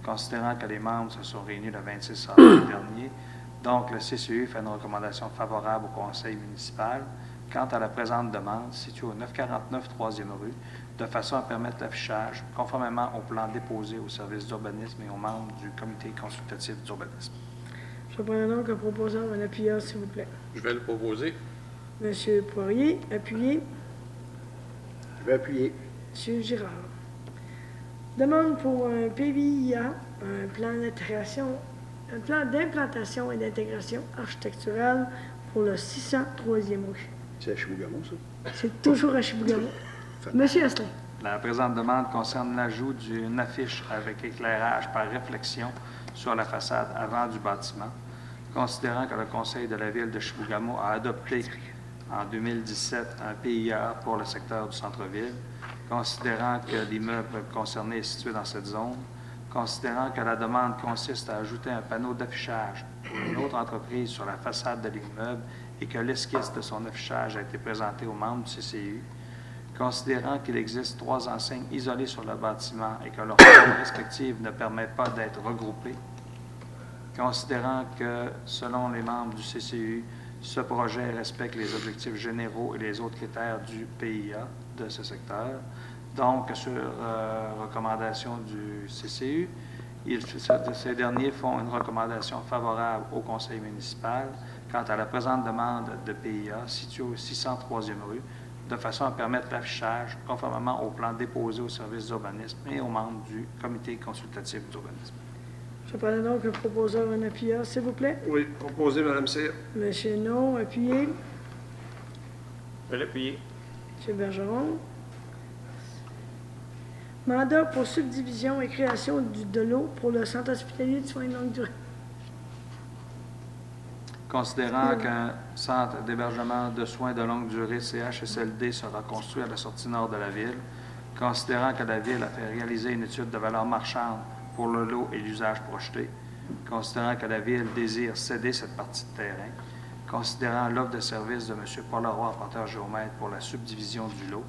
considérant que les membres se sont réunis le 26 avril dernier, donc le CCU fait une recommandation favorable au conseil municipal quant à la présente demande située au 949 3e rue, de façon à permettre l'affichage conformément au plan déposé au service d'urbanisme et aux membres du comité consultatif d'urbanisme. Je prends donc un proposeur, un appuyeur, s'il vous plaît. Je vais le proposer. Monsieur Poirier, appuyé. Je vais appuyer. Monsieur Girard. Demande pour un PIA, un plan d'implantation et d'intégration architecturale pour le 603e rue. C'est à Chibougamau, ça? C'est toujours à Chibougamau. Monsieur Asselin. La présente demande concerne l'ajout d'une affiche avec éclairage par réflexion sur la façade avant du bâtiment, considérant que le Conseil de la Ville de Chibougamau a adopté en 2017 un PIA pour le secteur du centre-ville, considérant que l'immeuble concerné est situé dans cette zone, considérant que la demande consiste à ajouter un panneau d'affichage pour une autre entreprise sur la façade de l'immeuble et que l'esquisse de son affichage a été présentée aux membres du CCU, considérant qu'il existe 3 enseignes isolées sur le bâtiment et que leurs formes respectives ne permettent pas d'être regroupées, considérant que, selon les membres du CCU, ce projet respecte les objectifs généraux et les autres critères du PIA de ce secteur. Donc, sur recommandation du CCU, ces derniers font une recommandation favorable au conseil municipal quant à la présente demande de PIA située au 603e rue, de façon à permettre l'affichage conformément au plan déposé au service d'urbanisme et aux membres du comité consultatif d'urbanisme. Je prends donc un proposeur, un appuyeur, s'il vous plaît. Oui, proposé, Mme Cyr. Monsieur No, appuyé. Je vais l'appuyer. Monsieur Bergeron. Mandat pour subdivision et création de l'eau pour le centre hospitalier de soins de longue durée. Considérant qu'un centre d'hébergement de soins de longue durée CHSLD sera construit à la sortie nord de la ville, considérant que la ville a fait réaliser une étude de valeur marchande pour le lot et l'usage projeté, considérant que la ville désire céder cette partie de terrain, considérant l'offre de service de M. Paul Leroy, porteur géomètre, pour la subdivision du lot,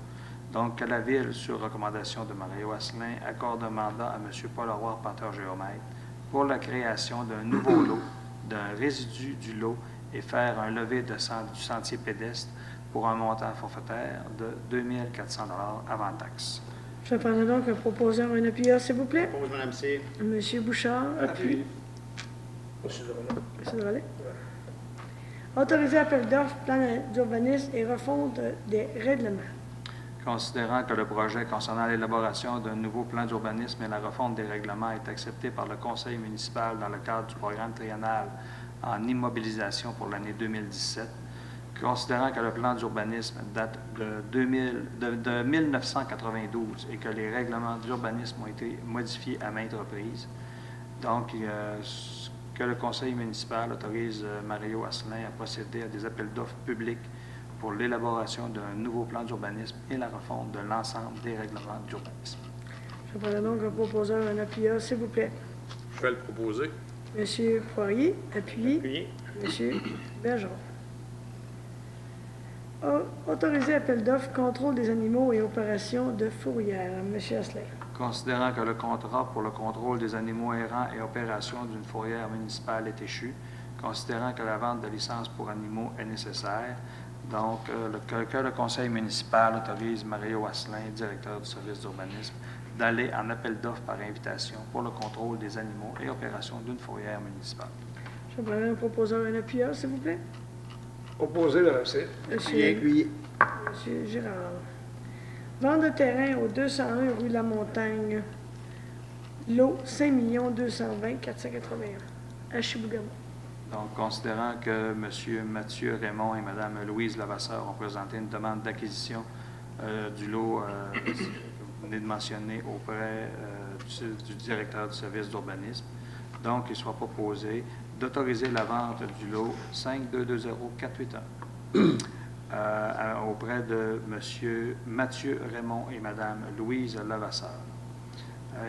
donc que la ville, sur recommandation de Mario Asselin, accorde un mandat à M. Paul Leroy, porteur géomètre, pour la création d'un nouveau lot, d'un résidu du lot et faire un levé du sentier pédestre pour un montant forfaitaire de 2 400 $ avant taxe. Je prendrai donc un proposeur, un appuyeur, s'il vous plaît. Propose, Mme C. Monsieur Bouchard, appuie. Monsieur Drolet. Monsieur Drolet. Autoriser appel d'offres, plan d'urbanisme et refonte des règlements. Considérant que le projet concernant l'élaboration d'un nouveau plan d'urbanisme et la refonte des règlements est accepté par le conseil municipal dans le cadre du programme triennal en immobilisation pour l'année 2017, considérant que le plan d'urbanisme date de 1992 et que les règlements d'urbanisme ont été modifiés à maintes reprises, donc que le conseil municipal autorise Mario Asselin à procéder à des appels d'offres publics pour l'élaboration d'un nouveau plan d'urbanisme et la refonte de l'ensemble des règlements d'urbanisme. Je prendrai donc un proposeur, un appuyeur, s'il vous plaît. Je vais le proposer. Monsieur Poirier, appuyez. Appuyé. Monsieur Bergeron. Autoriser appel d'offres, contrôle des animaux et opérations de fourrière. Monsieur Asselin. Considérant que le contrat pour le contrôle des animaux errants et opération d'une fourrière municipale est échu, considérant que la vente de licences pour animaux est nécessaire, donc que le conseil municipal autorise Mario Asselin, directeur du service d'urbanisme, d'aller en appel d'offres par invitation pour le contrôle des animaux et opération d'une fourrière municipale. Je prendrai un proposeur, un appuyeur, s'il vous plaît. Opposé, Mme C. Appuyé. Monsieur Girard. Vente de terrain au 201 rue La Montagne. Lot 5 220 481 à Chibougamau. Donc, considérant que M. Mathieu Raymond et Mme Louise Lavasseur ont présenté une demande d'acquisition du lot que vous venez de mentionner auprès du directeur du service d'urbanisme, donc il soit proposé d'autoriser la vente du lot 5220481 auprès de M. Mathieu Raymond et Mme Louise Lavasseur.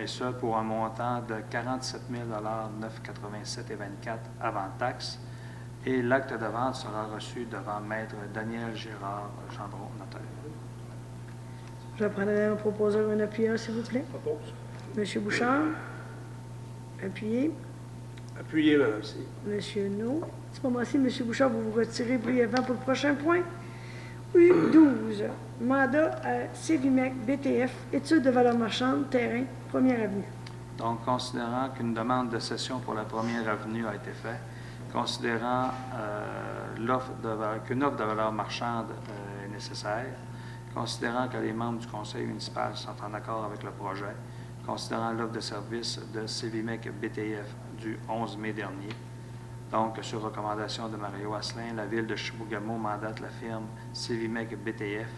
Et ça pour un montant de 47 987,24 avant taxe. Et l'acte de vente sera reçu devant Maître Daniel Gérard Gendron, notaire. Je prendrai un proposeur, un appuyeur, s'il vous plaît. Propose. Monsieur Bouchard. Appuyez. Appuyé, Mme C. Monsieur No. À ce moment-ci, Monsieur Bouchard, vous vous retirez brièvement pour le prochain point. U12. Mandat à Cévimec BTF, études de valeur marchande, terrain, Première Avenue. Donc, considérant qu'une demande de cession pour la Première Avenue a été faite, considérant qu'une offre de valeur marchande est nécessaire, considérant que les membres du conseil municipal sont en accord avec le projet, considérant l'offre de service de Cévimec BTF du 11 mai dernier. Donc, sur recommandation de Mario Asselin, la Ville de Chibougamau mandate la firme Cévimec BTF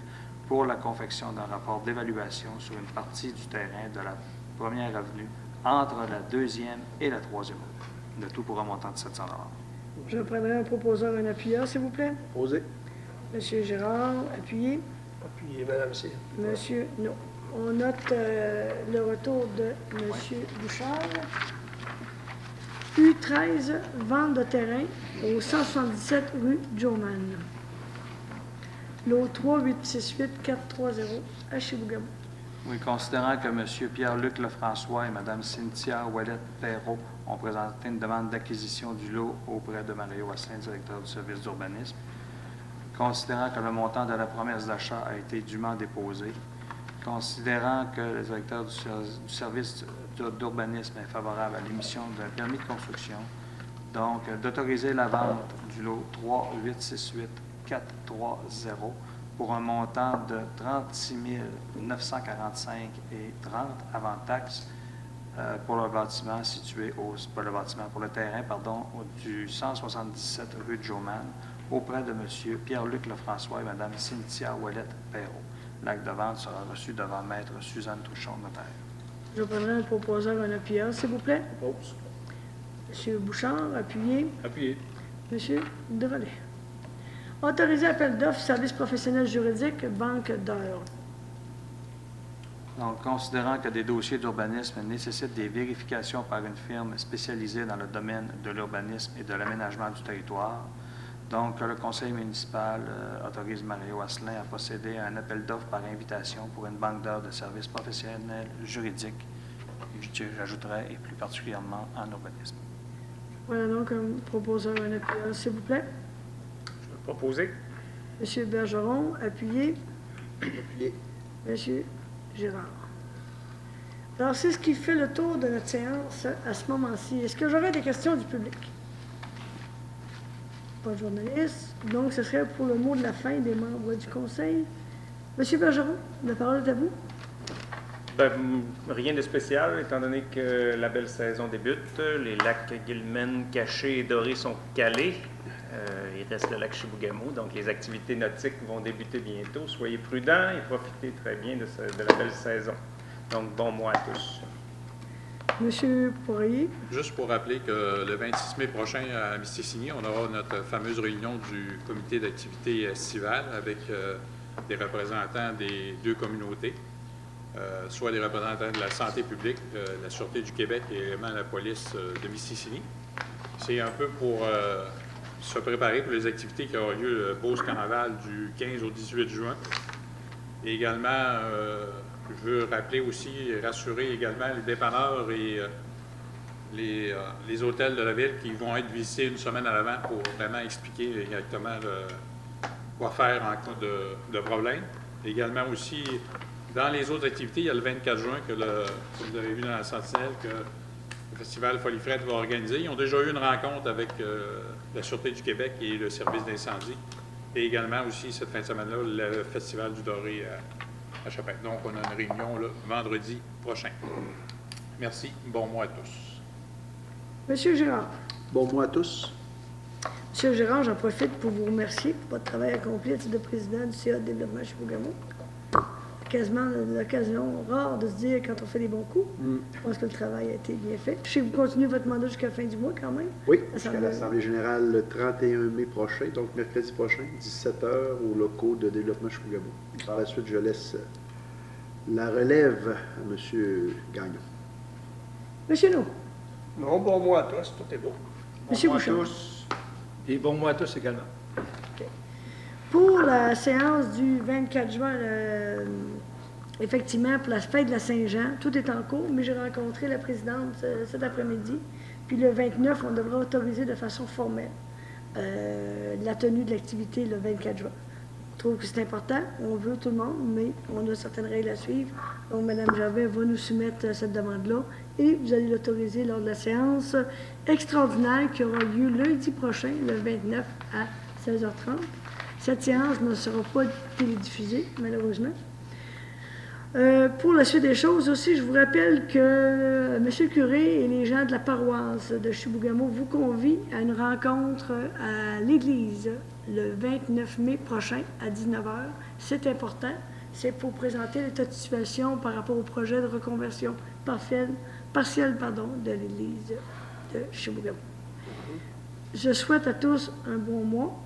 pour la confection d'un rapport d'évaluation sur une partie du terrain de la Première Avenue entre la 2e et la 3e rue. Le tout pour un montant de 700 $. Je prendrai un proposeur, un appuyeur, s'il vous plaît. Opposé. Monsieur Gérard, appuyez. Appuyé, Mme C. Monsieur No. On note le retour de Monsieur Bouchard. U13, vente de terrain au 177 rue Joman. Lot 3868430 à Chibougamau. Oui, considérant que M. Pierre-Luc Lefrançois et Mme Cynthia Ouellette-Perrault ont présenté une demande d'acquisition du lot auprès de Mario Asselin, directeur du service d'urbanisme, considérant que le montant de la promesse d'achat a été dûment déposé, considérant que le directeur du service d'urbanisme est favorable à l'émission d'un permis de construction, donc d'autoriser la vente du lot 3868430 pour un montant de 36 945,30 avant taxe pour le bâtiment situé pour le terrain, du 177 rue de Joman, auprès de M. Pierre-Luc Lefrançois et Mme Cynthia Ouellette-Perrault. L'acte de vente sera reçu devant Maître Suzanne Touchon, notaire. Je prendrai un proposeur, un appuyeur, s'il vous plaît. Propose. Monsieur Bouchard, appuyez. Appuyé. Monsieur Drolet. Autorisé appel d'offres, service professionnel juridique, banque d'heures. Donc, considérant que des dossiers d'urbanisme nécessitent des vérifications par une firme spécialisée dans le domaine de l'urbanisme et de l'aménagement du territoire, donc le conseil municipal autorise Mario Asselin à procéder à un appel d'offres par invitation pour une banque d'heures de services professionnels juridiques, j'ajouterais, et plus particulièrement en urbanisme. Voilà donc un proposeur, un appuyeur, s'il vous plaît. Je vais le proposer. M. Bergeron, appuyé. Appuyé. M. Girard. Alors, c'est ce qui fait le tour de notre séance à ce moment-ci. Est-ce que j'aurais des questions du public? Pas de journaliste. Donc, ce serait pour le mot de la fin des membres du Conseil. M. Bergeron, la parole est à vous. Ben, rien de spécial, étant donné que la belle saison débute. Les lacs Gilman, Caché et Doré sont calés. Il reste le lac Chibougamau, donc les activités nautiques vont débuter bientôt. Soyez prudents et profitez très bien de la belle saison. Donc, bon mois à tous. M. Poirier. Juste pour rappeler que le 26 mai prochain à Mistigny, on aura notre fameuse réunion du comité d'activité estivale avec des représentants des deux communautés, soit des représentants de la santé publique, la Sûreté du Québec et également la police de Mistigny. C'est un peu pour se préparer pour les activités qui auront lieu le Beauce Carnaval du 15 au 18 juin. Et également, je veux rappeler aussi et rassurer également les dépanneurs et les hôtels de la ville qui vont être visités une semaine à l'avant pour vraiment expliquer exactement quoi faire en cas de problème. Également aussi, dans les autres activités, il y a le 24 juin que vous avez vu dans la Sentinelle que le Festival Folie Frette va organiser. Ils ont déjà eu une rencontre avec la Sûreté du Québec et le service d'incendie. Et également aussi, cette fin de semaine-là, le Festival du Doré à Chapelle. Donc, on a une réunion là, vendredi prochain. Merci. Bon mois à tous. M. Girard. Bon mois à tous. M. Girard, j'en profite pour vous remercier pour votre travail accompli à titre de président du CA de développement Chibougamau. Quasiment l'occasion rare de se dire quand on fait des bons coups. Je pense que le travail a été bien fait. Je sais que vous continuez votre mandat jusqu'à la fin du mois quand même. Oui, jusqu'à l'Assemblée générale le 31 mai prochain, donc mercredi prochain, 17h, aux locaux de développement Chibougamau. Par la suite, je laisse la relève à M. Gagnon. M. No. Non, bon mois à tous, tout est beau. M. Bouchard. Et bon mois à tous également. Pour la séance du 24 juin, effectivement, pour la fête de la Saint-Jean, tout est en cours, mais j'ai rencontré la présidente cet après-midi. Puis le 29, on devra autoriser de façon formelle la tenue de l'activité le 24 juin. Je trouve que c'est important. On veut tout le monde, mais on a certaines règles à suivre. Donc, Mme Gervais va nous soumettre cette demande-là et vous allez l'autoriser lors de la séance extraordinaire qui aura lieu lundi prochain, le 29 à 16h30. Cette séance ne sera pas télédiffusée, malheureusement. Pour la suite des choses aussi, je vous rappelle que M. le curé et les gens de la paroisse de Chibougamau vous convient à une rencontre à l'église le 29 mai prochain à 19h. C'est important. C'est pour présenter l'état de situation par rapport au projet de reconversion partielle de l'église de Chibougamau. Je souhaite à tous un bon mois.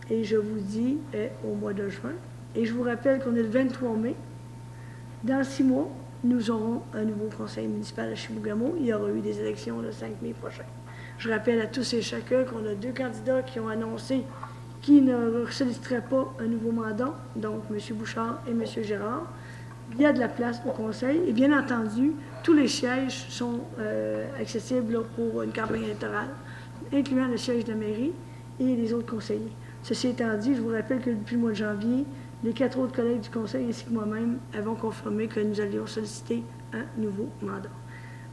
Et je vous dis au mois de juin. Et je vous rappelle qu'on est le 23 mai. Dans 6 mois, nous aurons un nouveau conseil municipal à Chibougamau. Il y aura eu des élections le 5 mai prochain. Je rappelle à tous et chacun qu'on a 2 candidats qui ont annoncé qu'ils ne solliciteraient pas un nouveau mandat, donc M. Bouchard et M. Girard. Il y a de la place au conseil. Et bien entendu, tous les sièges sont accessibles pour une campagne électorale, incluant le siège de mairie et les autres conseillers. Ceci étant dit, je vous rappelle que depuis le mois de janvier, les 4 autres collègues du Conseil ainsi que moi-même avons confirmé que nous allions solliciter un nouveau mandat.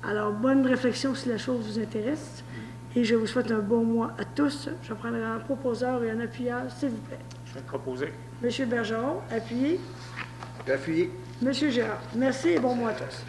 Alors, bonne réflexion si la chose vous intéresse et je vous souhaite un bon mois à tous. Je prendrai un proposeur et un appuyeur, s'il vous plaît. Je vais proposer. M. Bergeron, appuyé. Appuyé. M. Girard. Merci et bon mois à tous.